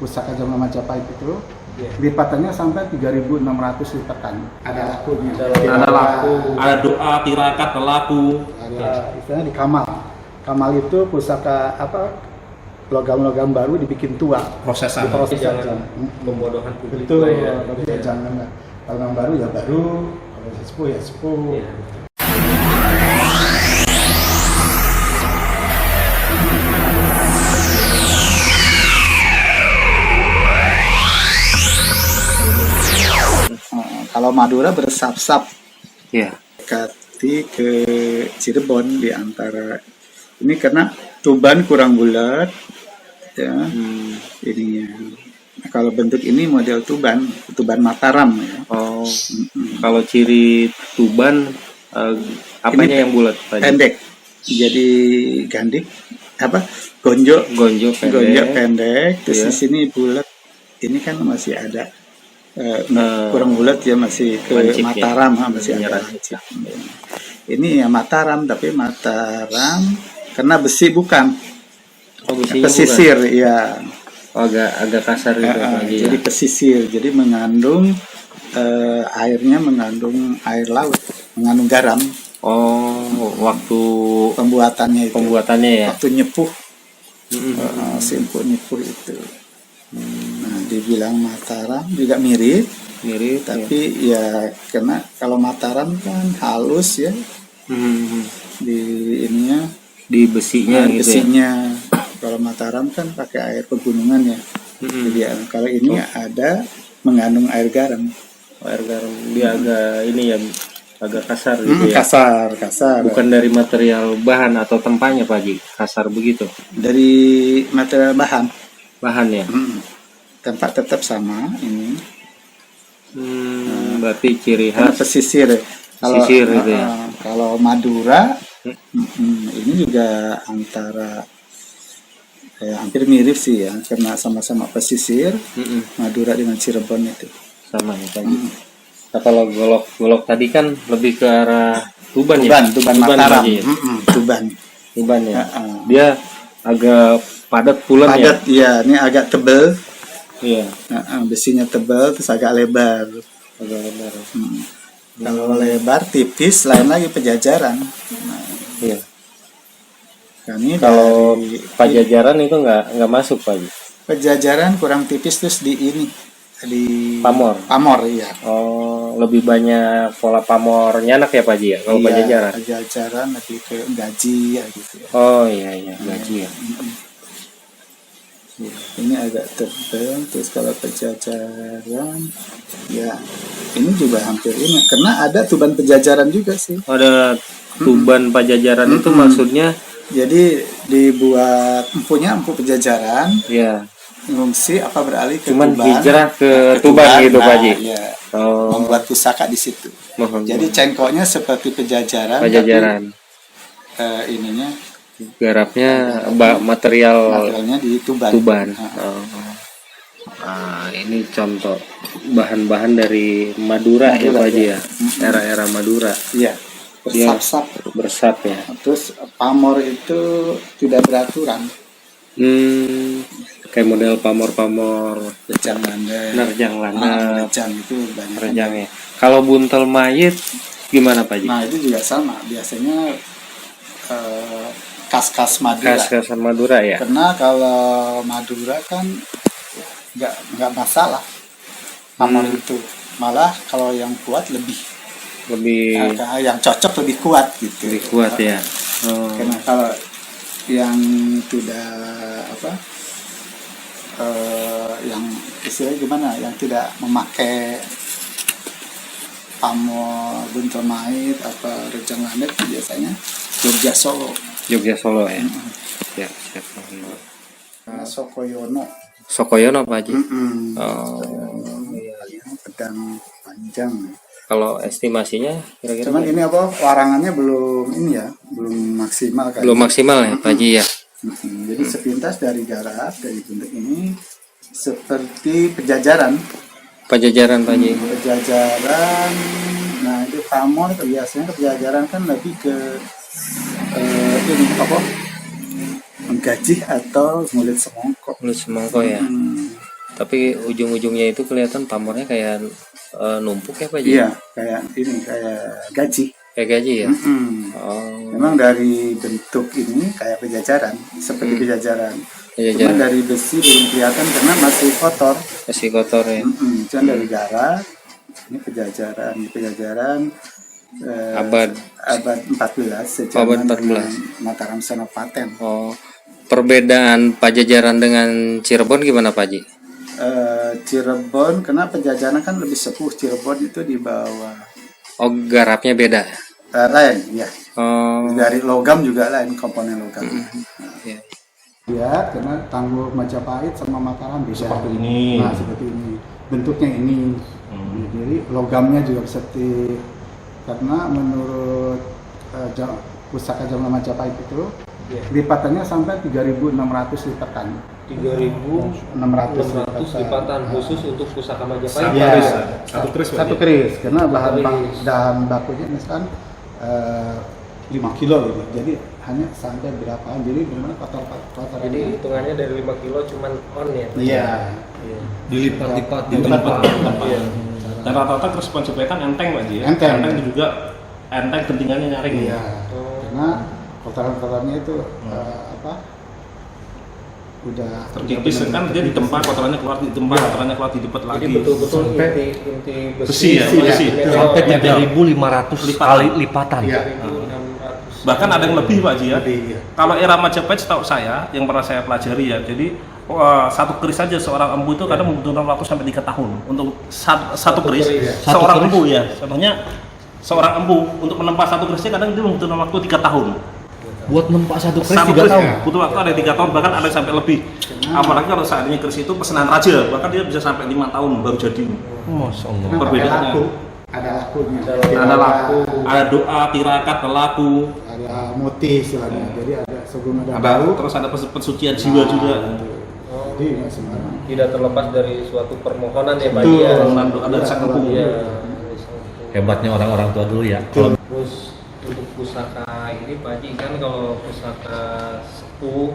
pusaka zaman Majapahit itu lipatannya sampai 3.600 lipatan. Ada lakunya. Ada laku, ada doa, tirakat, laku. Ada istilahnya di kamal. Kamal itu pusaka apa? Logam-logam baru dibikin tua. Prosesan. Proses Jangan pembodohan publik. Betul. Tapi ya jangan. Kalau yang baru ya baru. Kalau sepuh ya sepuh. Iya. Kalau Madura bersap-sap Iya. dekati ke Cirebon di antara ini karena Tuban kurang bulat ya ininya. Nah, kalau bentuk ini model Tuban Mataram ya. Oh. Kalau ciri Tuban apanya Ini yang bulat tadi? pendek. Jadi gandik apa? Gonjok pendek terus Iya. di sini bulat. Ini kan masih ada kurang bulat ya, masih ke lancip, Mataram ya. masih ada Lancip. ini ya Mataram, tapi Mataram karena besi bukan Oh, besinya pesisir bukan? ya. Oh, agak kasar gitu lagi Jadi ya. pesisir, jadi mengandung airnya mengandung air laut, mengandung garam. Oh, waktu Pembuatannya ya. waktu nyepuh, simpul nyepuh itu. Nah, dibilang Mataram juga mirip, Mirip tapi ya karena kalau Mataram kan halus ya di ininya, di besinya gitu ya. besinya. Kalau Mataram kan pakai air pegunungan ya. Jadi ya, kalau ini ada mengandung air garam. Air garam dia agak ini ya, agak kasar gitu ya. Kasar. Bukan dari material bahan atau tempanya Pak Haji, kasar begitu. Dari material bahan ya. tempat tetap sama ini. Berarti ciri Karena khas pesisir. pesisir gitu ya. Kalau Madura ini juga antara hampir mirip sih ya, karena sama-sama pesisir. Madura dengan Cirebon itu Sama ya Pak Haji. Nah, kalau golok tadi kan lebih ke arah Tuban ya. Tuban Mataram. Pak Haji, ya? Tuban ya. Dia agak padat pulen ya. Padat ya, ini agak tebel. Iya. Besinya tebel terus agak lebar. Kalau lebar tipis lain lagi Pejajaran. Iya. Kami Kalau dari Pajajaran itu nggak masuk Pak Haji. Pejajaran kurang tipis terus di ini di Pamor iya. Oh, lebih banyak pola pamor nyanak ya Pak Haji ya kalau Pajajaran. Pejajaran lebih ke gaji ya gitu ya. Oh iya gaji ya. Ini agak tebal, terus kalau Pejajaran ya ini juga hampir ini karena ada Tuban Pejajaran juga sih. Ada Tuban Pajajaran itu maksudnya jadi dibuat empunya empu Pejajaran. ya. Ngungsi apa beralih ke Cuman Tuban. hijrah ke Tuban gitu Pak Haji. Ya. Oh. Membuat pusaka di situ. Jadi cengkoknya seperti Pajajaran. Pajajaran. Tapi, ininya Garapnya materialnya di Tuban. Ini contoh bahan-bahan dari Madura ya Pak Haji ya. Era-era Madura. Iya. Bersap ya. Terus pamor itu tidak beraturan. Kayak model pamor-pamor Rejang landep. nerjang landep. Rejang itu banyak. Rejang ya. Kalau buntel mayit gimana Pak Haji? Nah itu juga sama. Biasanya kas-kas Madura. Khas Madura ya. Karena kalau Madura kan nggak masalah pamor itu. Malah kalau yang kuat lebih yang cocok lebih kuat gitu. Lebih kuat ya. Karena kalau yang tidak yang istilahnya gimana, yang tidak memakai pamor buntel mait apa rejang landep biasanya Jogja Solo ya. Ya, siap. Sokoyono Pak Haji. pedang panjang. Kalau estimasinya kira-kira Cuman ini warangannya belum maksimal kan. Belum maksimal ya Pak Haji ya. Jadi sepintas dari garap dari bentuk ini seperti Pejajaran Pak Haji. Pejajaran. Nah itu pamor biasanya Pejajaran kan lebih ke ini menggaji atau ngulit semongko ya. Tapi ujung-ujungnya itu kelihatan pamornya kayak numpuk ya Pak Haji? Iya, kayak ini, kayak gaji. Kayak gaji ya? Oh. Memang dari bentuk ini kayak pejajaran, seperti pejajaran. Pejajaran. Cuman dari besi belum kelihatan karena masih kotor. Masih kotor ya? Cuman dari darat, ini pejajaran Abad 14 sejak Abad 14. Mataram Senopaten. Oh. Perbedaan Pajajaran dengan Cirebon gimana Pak Haji? Cirebon, karena penjajahan kan lebih sepuh. Cirebon itu di bawah. Oh, garapnya beda. Lain, ya. Oh. Dari logam juga lain, komponen logam. Iya. Ya, karena Tanggul Majapahit sama Mataram beda. Seperti ini. Nah, seperti ini. Bentuknya ini. Jadi logamnya juga seperti, karena menurut pusaka zaman Majapahit itu lipatannya sampai 3.600 lipatan. 3.600 lipatan khusus untuk pusaka Majapahit. Ya, Satu keris. karena bahan bakunya misalkan 5 kilo gitu. Jadi hanya sampai berapa? Jadi gimana kotor. Jadi hitungannya dari 5 kilo cuman on ya. Iya. Dilipat. Iya. Dan rata-rata keris Majapahit kan enteng Pak Haji ya. Enteng. Itu juga enteng, gentingannya nyaring. Iya. Karena kotoran-kotorannya itu udah Terkikis kan dia ditempa, kotorannya keluar ditempa, kotorannya keluar dilipat lagi. Jadi betul-betul inti Besi ya, besi. Sampai 3.500 kali lipatan. Iya. Bahkan ada yang lebih Pak Haji ya. Iya. Kalau era Majapahit setahu saya yang pernah saya pelajari ya. Jadi satu keris saja seorang empu itu kadang membutuhkan waktu sampai 3 tahun untuk satu keris. Seorang empu ya. Contohnya seorang empu untuk menempa satu kerisnya kadang dia membutuhkan waktu 3 tahun. Buat nempak satu keris Satu 3 keris tahun. butuh waktu ada 3 tahun, bahkan ada yang sampai lebih. Apalagi kalau seandainya keris itu pesanan raja, bahkan dia bisa sampai 5 tahun baru jadi. Masya Allah. Perbedaannya. Ada lakunya. Ada laku, ada doa, tirakat, laku, Ada motif istilahnya. Jadi ada sebelum ada ada baru. terus ada pensucian jiwa juga. Jadi nggak sembarang. Tidak terlepas dari suatu permohonan ya Pak Betul. Haji ya. Permohonan doa dari sang empu. Iya. Hebatnya orang-orang tua dulu ya. Terus untuk pusaka ini Pak Haji kan kalau pusaka sepuh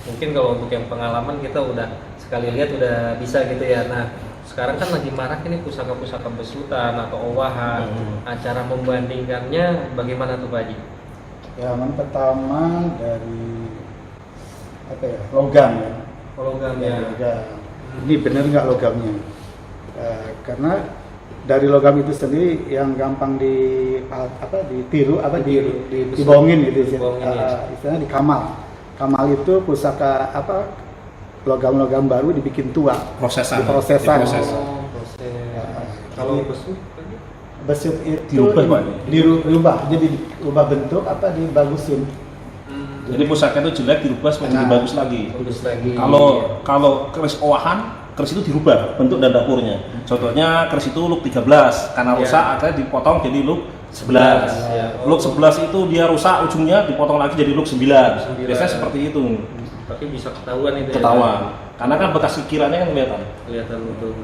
mungkin kalau untuk yang pengalaman kita udah sekali lihat udah bisa gitu ya. Nah sekarang kan lagi marak ini pusaka-pusaka besutan atau owahan. Acara membandingkannya bagaimana tuh Pak Haji? Yang pertama dari logam ya. Logam Ya, ya. logam. Ini benar nggak logamnya? Karena dari logam itu sendiri yang gampang ditiru dibohongin gitu Dibohongin, ya. istilahnya dikamal. Kamal itu pusaka logam-logam baru dibikin tua. Prosesan. Diprosesan. Diproses. Kalau besut Besut itu Dirubah, Pak? dirubah, jadi dirubah bentuk dibagusin. Jadi pusaka itu jelek dirubah supaya jadi bagus lagi. bagus lagi. Kalau keris owahan, keris itu dirubah bentuk dan dapurnya. Contohnya keris itu look 13, karena rusak akhirnya dipotong jadi look 11. Ya. Look 11 itu dia rusak ujungnya dipotong lagi jadi look 9. Biasanya seperti itu. Tapi bisa ketahuan itu Ketahuan. Karena kan bekas kikirannya kan kelihatan. Kelihatan betul.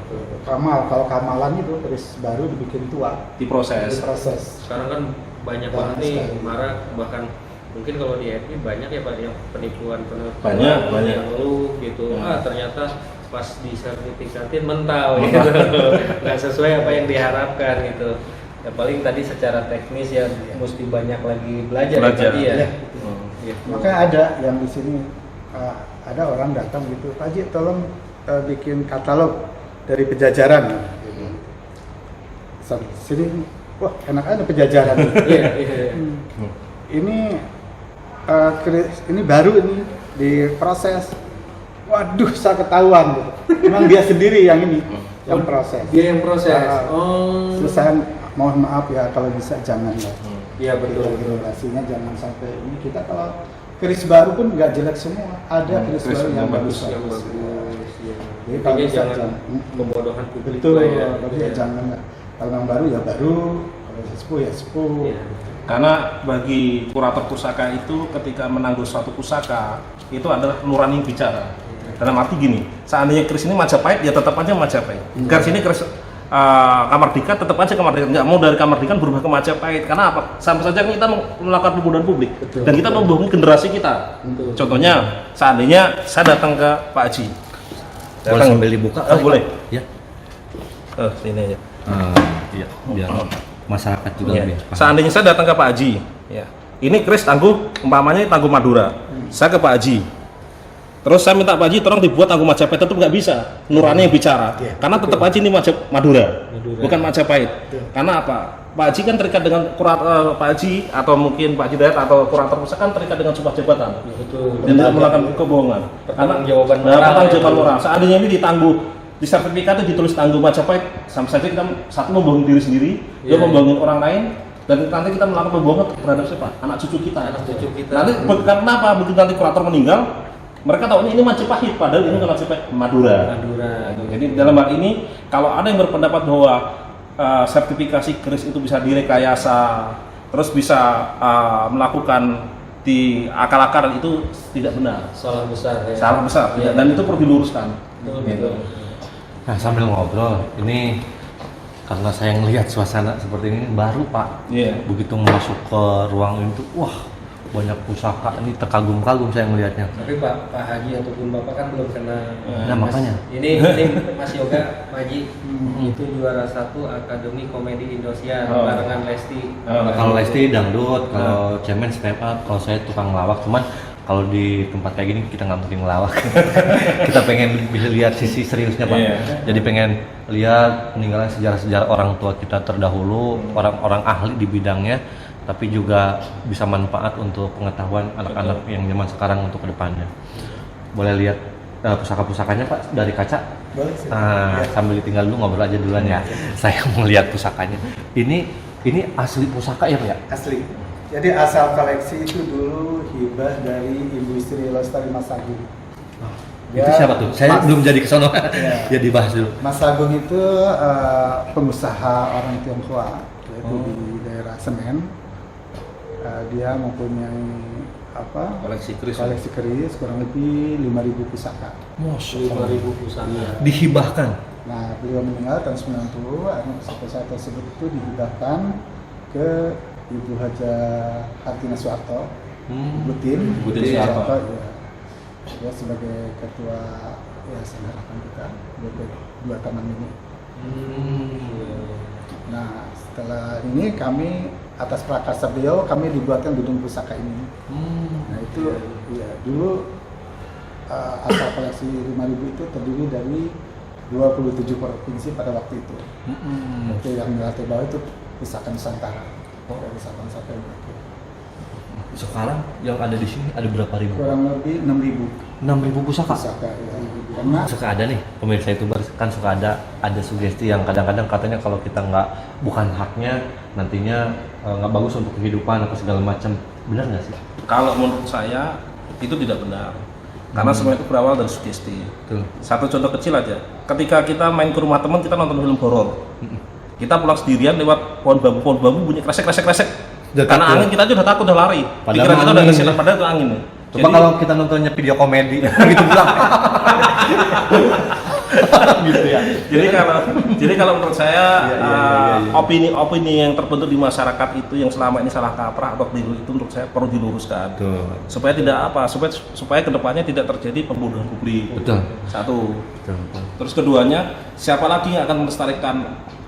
Kamal, kalau kamalan itu keris baru dibikin tua, Diproses. diproses. Sekarang kan banyak banget nih marak, bahkan mungkin kalau di FB banyak ya Pak yang penipuan Banyak. yang lu gitu. Ya. Ternyata pas disertifikatin mental gitu. Nggak sesuai apa yang diharapkan gitu. Ya paling tadi secara teknis ya mesti banyak lagi belajar. Belajar. Ya, Pak Haji, ya. Ya. Gitu. Makanya ada yang di sini ada orang datang gitu, Pak Haji tolong bikin katalog dari pejajaran. Sini, wah enak aja pejajaran. Iya. Ini baru ini diproses. Waduh, saya ketahuan. Memang dia sendiri yang ini, yang proses. Dia yang proses. Terus saya mohon maaf ya kalau bisa jangan ya. Iya betul. Regulasinya jangan sampai ini. Kita kalau keris baru pun nggak jelek semua. Ada keris baru yang bagus. Yang bagus. Ya. Jadi kalau Intinya bisa jangan pembodohan publik. betul. lah ya. Tapi ya jangan. Kalau yang baru ya baru. Kalau sepuh ya sepuh. Iya. Karena bagi kurator pusaka itu ketika menanggung suatu pusaka itu adalah nurani bicara. Dalam arti gini, seandainya keris ini Majapahit ya tetap aja Majapahit. Keris ini keris Kamardikan tetap aja Kamardikan, nggak mau dari Kamardikan berubah ke Majapahit. Karena apa? Sama saja kita melakukan pembodohan publik. Betul. Dan kita membohongi generasi kita. Betul. Contohnya, seandainya saya datang ke Pak Haji, Boleh Datang. sambil dibuka? Oh, kali, boleh. Pak? Ya. Sini aja. Iya, biar masyarakat juga Ya. lebih paham. Seandainya saya datang ke Pak Haji, ya. Ini keris tangguh, umpamanya tangguh Madura. Saya ke Pak Haji. Terus saya minta Pak Haji tolong dibuat tangguh Majapahit, tetap nggak bisa. Nurani yang bicara. Karena tetap Haji ini Madura, bukan Majapahit. Karena apa? Pak Haji kan terikat dengan Pak Haji atau mungkin Pak Haji Dayat atau kurator pusaka kan terikat dengan sebuah jabatan. Betul. Dan tidak melakukan kebohongan. Pertanggungjawaban moral. Pertanggungjawaban moral. Seandainya ini ditangguh di sertifikatnya ditulis tangguh Majapahit, sama saja kita satu membohongi diri sendiri, dua membohongi orang lain, dan nanti kita melakukan pembohongan terhadap siapa? Anak cucu kita. Anak cucu kita. Nanti karena apa? Begitu nanti kurator meninggal, mereka tahu ini Majapahit, padahal ini kan Majapahit Madura. Madura. Jadi dalam hal ini, kalau ada yang berpendapat bahwa sertifikasi keris itu bisa direkayasa, terus bisa melakukan di akal-akalan, itu tidak benar. Salah besar ya. Salah besar, Iya. dan itu perlu diluruskan. Betul, Gitu. betul. Nah, sambil ngobrol, ini karena saya ngelihat suasana seperti ini baru, Pak. Iya. Begitu masuk ke ruang itu, wah, banyak pusaka, ini terkagum-kagum saya melihatnya. Tapi Pak Haji ataupun Bapak kan belum kena. Nah, makanya. Ini Mas Yoga, Pak Haji itu juara 1 Akademi Komedi Indosiar barengan Lesti. Kalau Lesti dangdut, kalau Cemen stand up, kalau saya tukang ngelawak. Cuman kalau di tempat kayak gini kita nggak mungkin ngelawak. Kita pengen bisa lihat sisi seriusnya, Pak. Iya. Jadi pengen lihat peninggalan sejarah-sejarah orang tua kita terdahulu, orang-orang ahli di bidangnya, tapi juga bisa manfaat untuk pengetahuan anak-anak yang zaman sekarang untuk kedepannya. Boleh lihat pusaka-pusakanya, Pak, dari kaca? Boleh sih. Nah, sambil ditinggal dulu, ngobrol aja duluan ya. Saya mau lihat pusakanya. Ini asli pusaka ya, Pak ya? Asli. Jadi asal koleksi itu dulu hibah dari Ibu Sri Lestari Mas Agung. Itu siapa tuh? Saya belum jadi kesono. Iya. Ya dibahas dulu. Mas Agung itu pengusaha orang Tionghoa, yaitu di daerah Senen. Dia mempunyai Koleksi keris. koleksi keris kurang lebih 5.000 pusaka. 5.000 pusaka. Dihibahkan. Nah, beliau meninggal tahun 90, akhirnya pusaka tersebut itu dihibahkan ke Ibu Haja Hartina Soeharto, Butin Soeharto. ya. Dia sebagai ketua Yayasan Harapan kita dua taman ini. Nah, setelah ini kami atas prakarsa beliau kami dibuatkan gedung pusaka ini. Nah, itu ya dulu asal koleksi 5.000 itu terdiri dari 27 provinsi pada waktu itu. Itu yang di lantai bawah itu pusaka Nusantara. Dari Sabang sampai Merauke. Sekarang yang ada di sini ada berapa ribu? Kurang lebih 6.000 6.000 pusaka. pusaka ya. Karena Suka ada nih pemirsa itu kan suka ada sugesti yang kadang-kadang katanya kalau kita bukan haknya nantinya nggak bagus untuk kehidupan atau segala macam. Benar nggak sih? Kalau menurut saya itu tidak benar. Karena semua itu berawal dari sugesti. Betul. Satu contoh kecil aja. Ketika kita main ke rumah teman, kita nonton film horor. Kita pulang sendirian lewat pohon bambu bunyi kresek. Udah Karena takut. angin kita aja udah takut, udah lari. Padahal Pikiran kita udah angin. kesilat, padahal itu angin. Coba kalau kita nontonnya video komedi gitu bilang. Gitu ya. Jadi kalau menurut saya Iya. opini yang terbentuk di masyarakat itu yang selama ini salah kaprah atau keliru itu menurut saya perlu diluruskan. Betul. Supaya tidak supaya kedepannya tidak terjadi pembodohan publik. Betul. Satu. Betul. Terus keduanya, siapa lagi yang akan melestarikan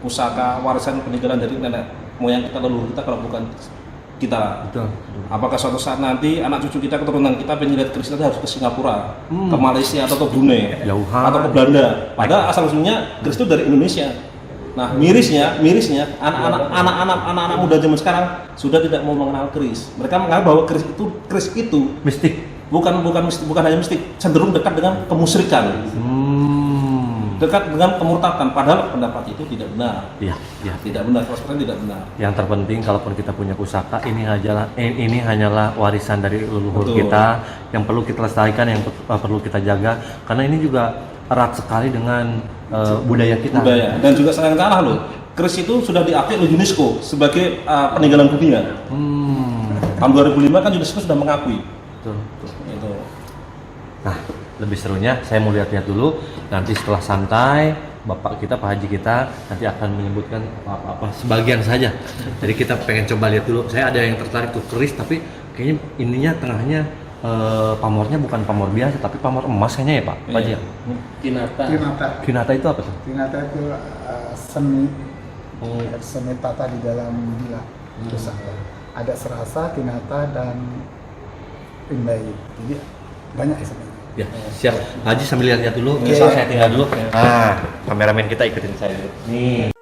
pusaka warisan peninggalan dari nenek moyang kita, leluhur kita kalau bukan kita? Betul. Apakah suatu saat nanti anak cucu kita, keturunan kita pengen lihat keris harus ke Singapura, ke Malaysia atau ke Brunei, Jauhan. atau ke Belanda? Padahal asal usulnya keris itu dari Indonesia. Nah, mirisnya anak-anak muda zaman sekarang sudah tidak mau mengenal keris. Mereka menganggap bahwa keris itu Mistik. bukan hanya mistik, cenderung dekat dengan kemusyrikan. Dekat dengan kemurtadan, padahal pendapat itu tidak benar. Iya, iya. Tidak benar, seperti tidak benar. Yang terpenting kalaupun kita punya pusaka ini hanyalah warisan dari leluhur Betul. kita yang perlu kita lestarikan, yang perlu kita jaga karena ini juga erat sekali dengan budaya kita. Budaya dan juga sayang kalah loh. Keris itu sudah diakui oleh UNESCO sebagai peninggalan dunia. Tahun 2005 kan UNESCO sudah mengakui. Betul. Itu. Nah, lebih serunya saya mau lihat-lihat dulu. Nanti setelah santai, Bapak kita, Pak Haji kita nanti akan menyebutkan apa sebagian saja. Jadi kita pengen coba lihat dulu. Saya ada yang tertarik tuh keris, tapi kayaknya ininya tengahnya pamornya bukan pamor biasa tapi pamor emas kayaknya ya Pak Haji ya? Kinata. Tinata. Kinata itu apa tuh? Tinata itu seni tata di dalam bila pusaka. Ada serasa, tinata, dan pindai. Jadi banyak sebenarnya. Ya, siap. Haji sambil lihat-lihat dulu. Oke. Misal saya tinggal dulu. Nah, kameramen kita ikutin saya dulu. Nih.